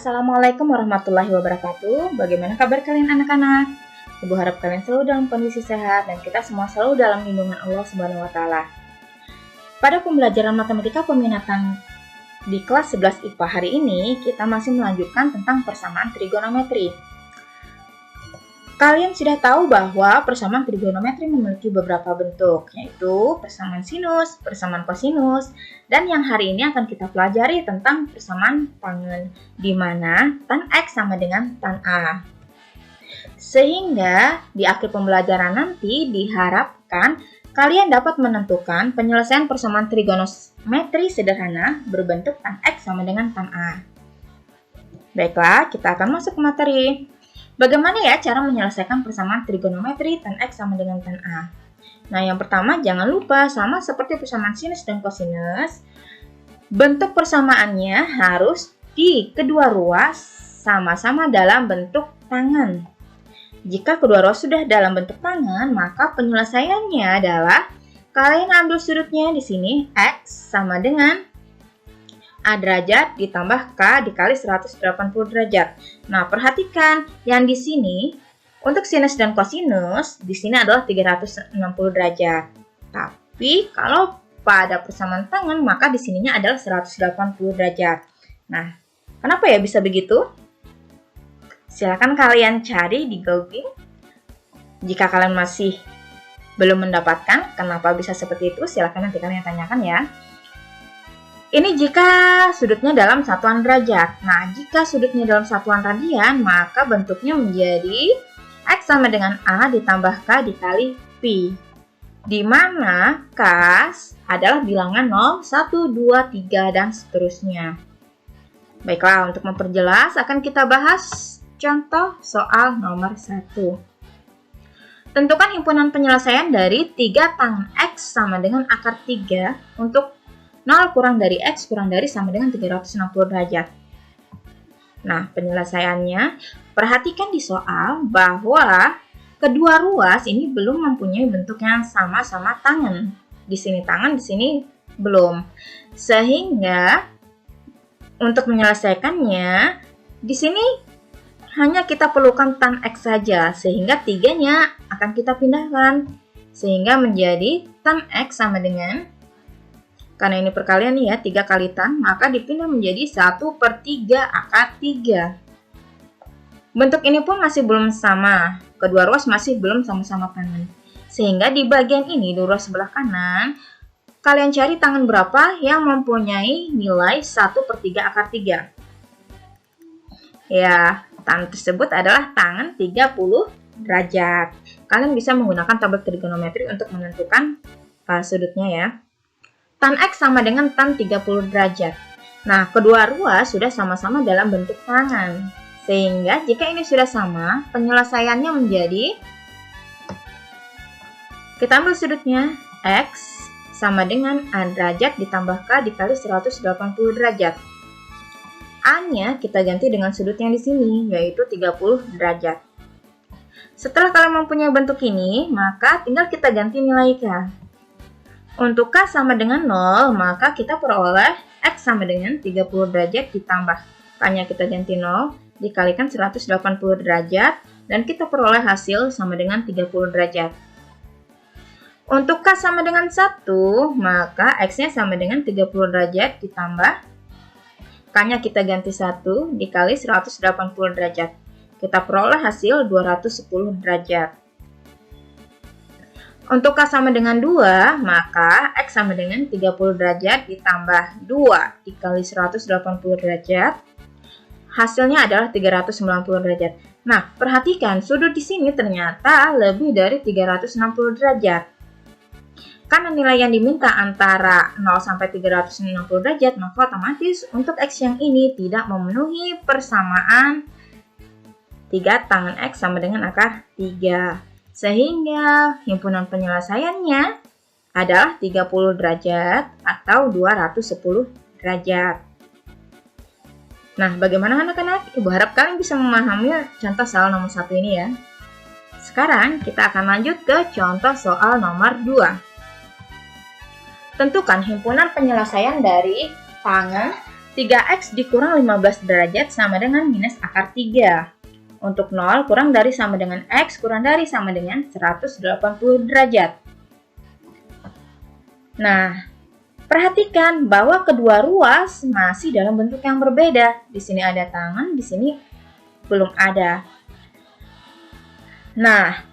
Assalamualaikum warahmatullahi wabarakatuh. Bagaimana kabar kalian anak-anak? Ibu harap kalian selalu dalam kondisi sehat dan kita semua selalu dalam lindungan Allah Subhanahu wa taala. Pada pembelajaran matematika peminatan di kelas 11 IPA hari ini, kita masih melanjutkan tentang persamaan trigonometri. Kalian sudah tahu bahwa persamaan trigonometri memiliki beberapa bentuk, yaitu persamaan sinus, persamaan kosinus, dan yang hari ini akan kita pelajari tentang persamaan tangen, di mana tan X sama dengan tan A. Sehingga di akhir pembelajaran nanti diharapkan kalian dapat menentukan penyelesaian persamaan trigonometri sederhana berbentuk tan X sama dengan tan A. Baiklah, kita akan masuk ke materi. Bagaimana ya cara menyelesaikan persamaan trigonometri tan X sama dengan tan A? Nah, yang pertama jangan lupa sama seperti persamaan sinus dan kosinus, bentuk persamaannya harus di kedua ruas sama-sama dalam bentuk tangen. Jika kedua ruas sudah dalam bentuk tangen, maka penyelesaiannya adalah kalian ambil sudutnya di sini X sama dengan A derajat ditambah K dikali 180 derajat. Nah, perhatikan yang di sini untuk sinus dan kosinus di sini adalah 360 derajat. Tapi kalau pada persamaan tangen maka di sininya adalah 180 derajat. Nah, kenapa ya bisa begitu? Silakan kalian cari di Google. Jika kalian masih belum mendapatkan kenapa bisa seperti itu, silakan nanti kalian tanyakan ya. Ini jika sudutnya dalam satuan derajat. Nah, jika sudutnya dalam satuan radian, maka bentuknya menjadi X sama dengan A ditambah K dikali Pi. Di mana K adalah bilangan 0, 1, 2, 3, dan seterusnya. Baiklah, untuk memperjelas akan kita bahas contoh soal nomor 1. Tentukan himpunan penyelesaian dari 3 tangen X sama dengan akar 3 untuk 0 kurang dari X kurang dari sama dengan 360 derajat. Nah, penyelesaiannya, perhatikan di soal bahwa kedua ruas ini belum mempunyai bentuk yang sama-sama tangen. Di sini tangen, di sini belum. Sehingga, untuk menyelesaikannya, di sini hanya kita perlukan tan X saja, sehingga 3-nya akan kita pindahkan. Sehingga menjadi tan X sama dengan, karena ini perkalian nih ya, 3 kali tan, maka dipindah menjadi 1/3 akar 3. Bentuk ini pun masih belum sama, kedua ruas masih belum sama-sama tangen. Sehingga di bagian ini, di ruas sebelah kanan, kalian cari tangen berapa yang mempunyai nilai 1/3 akar 3. Ya, tangen tersebut adalah tangen 30 derajat. Kalian bisa menggunakan tabel trigonometri untuk menentukan sudutnya ya. Tan X sama dengan tan 30 derajat. Nah, kedua ruas sudah sama-sama dalam bentuk tangen. Sehingga jika ini sudah sama, penyelesaiannya menjadi, kita ambil sudutnya X sama dengan A derajat ditambah K dikali 180 derajat. A-nya kita ganti dengan sudut yang di sini, yaitu 30 derajat. Setelah kalian mempunyai bentuk ini, maka tinggal kita ganti nilai K. Untuk K sama dengan 0, maka kita peroleh X sama dengan 30 derajat ditambah K-nya kita ganti 0, dikalikan 180 derajat, dan kita peroleh hasil sama dengan 30 derajat. Untuk K sama dengan 1, maka X-nya sama dengan 30 derajat ditambah K-nya kita ganti 1, dikali 180 derajat. Kita peroleh hasil 210 derajat. Untuk K sama dengan 2, maka X sama dengan 30 derajat ditambah 2 dikali 180 derajat. Hasilnya adalah 390 derajat. Nah, perhatikan sudut di sini ternyata lebih dari 360 derajat. Karena nilai yang diminta antara 0 sampai 360 derajat, maka otomatis untuk X yang ini tidak memenuhi persamaan 3 tangen X sama dengan akar 3. Sehingga himpunan penyelesaiannya adalah 30 derajat atau 210 derajat. Nah, bagaimana anak-anak? Ibu harap kalian bisa memahami contoh soal nomor 1 ini ya. Sekarang kita akan lanjut ke contoh soal nomor 2. Tentukan himpunan penyelesaian dari tangen 3x dikurang 15 derajat sama dengan minus akar 3. Untuk 0 kurang dari sama dengan x kurang dari sama dengan 180 derajat. Nah, perhatikan bahwa kedua ruas masih dalam bentuk yang berbeda. Di sini ada tangan, di sini belum ada. Nah,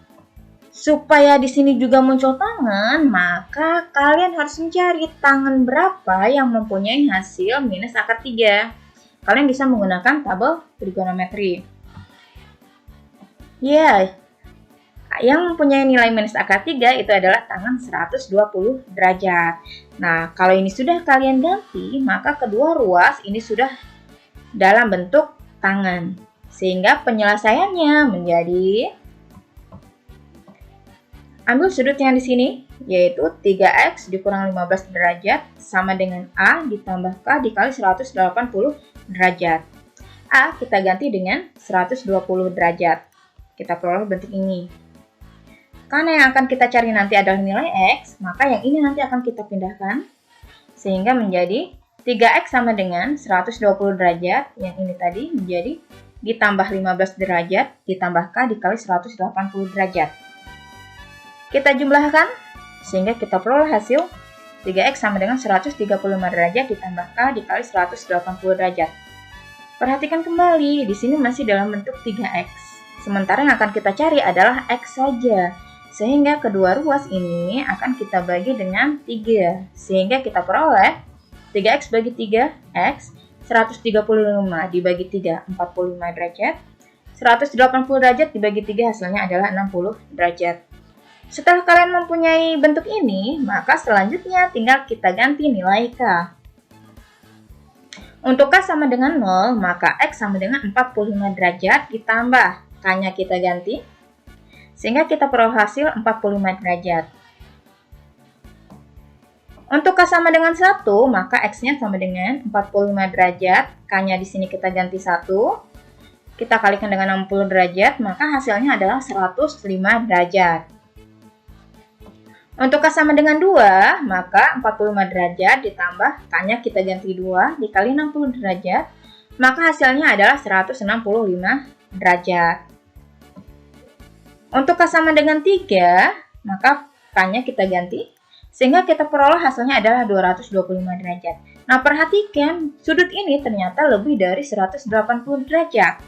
supaya di sini juga muncul tangan, maka kalian harus mencari tangan berapa yang mempunyai hasil minus akar 3. Kalian bisa menggunakan tabel trigonometri. Ya, yang mempunyai nilai minus akar 3 itu adalah tangan 120 derajat. Nah, kalau ini sudah kalian ganti, maka kedua ruas ini sudah dalam bentuk tangan. Sehingga penyelesaiannya menjadi, ambil sudut yang di sini, yaitu 3x dikurang 15 derajat sama dengan A ditambah K dikali 180 derajat. A kita ganti dengan 120 derajat. Kita peroleh bentuk ini. Karena yang akan kita cari nanti adalah nilai X, maka yang ini nanti akan kita pindahkan. Sehingga menjadi 3X sama dengan 120 derajat, yang ini tadi menjadi ditambah 15 derajat, ditambah K dikali 180 derajat. Kita jumlahkan, sehingga kita peroleh hasil 3X sama dengan 135 derajat ditambah K dikali 180 derajat. Perhatikan kembali, di sini masih dalam bentuk 3X. Sementara yang akan kita cari adalah X saja. Sehingga kedua ruas ini akan kita bagi dengan 3. Sehingga kita peroleh 3X bagi 3, X. 135 dibagi 3, 45 derajat. 180 derajat dibagi 3 hasilnya adalah 60 derajat. Setelah kalian mempunyai bentuk ini, maka selanjutnya tinggal kita ganti nilai K. Untuk K sama dengan 0, maka X sama dengan 45 derajat ditambah K-nya kita ganti, sehingga kita peroleh hasil 45 derajat. Untuk K sama dengan 1, maka X-nya sama dengan 45 derajat, K-nya di sini kita ganti 1, kita kalikan dengan 60 derajat, maka hasilnya adalah 105 derajat. Untuk K sama dengan 2, maka 45 derajat ditambah K-nya kita ganti 2 dikali 60 derajat, maka hasilnya adalah 165 derajat. Untuk K sama dengan 3, maka K-nya kita ganti, sehingga kita peroleh hasilnya adalah 225 derajat. Nah, perhatikan, sudut ini ternyata lebih dari 180 derajat.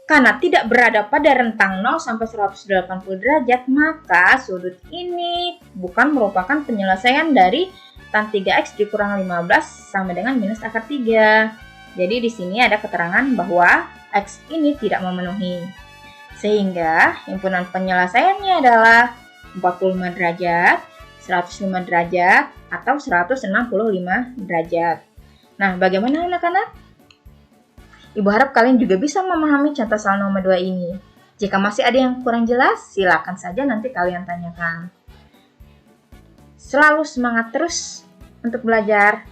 Karena tidak berada pada rentang 0 sampai 180 derajat, maka sudut ini bukan merupakan penyelesaian dari tan 3x dikurang 15 sama dengan minus akar 3. Jadi di sini ada keterangan bahwa x ini tidak memenuhi. Sehingga himpunan penyelesaiannya adalah 45 derajat, 105 derajat, atau 165 derajat. Nah, bagaimana anak-anak? Ibu harap kalian juga bisa memahami contoh soal nomor 2 ini. Jika masih ada yang kurang jelas, silakan saja nanti kalian tanyakan. Selalu semangat terus untuk belajar.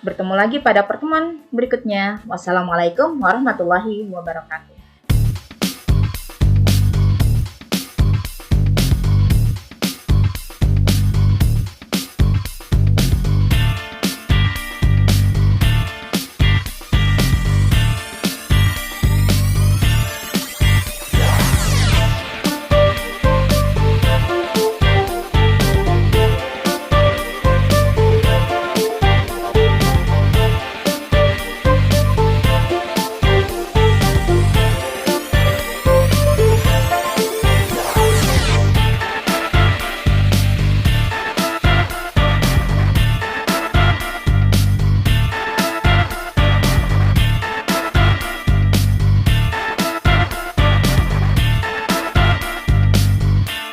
Bertemu lagi pada pertemuan berikutnya. Wassalamualaikum warahmatullahi wabarakatuh.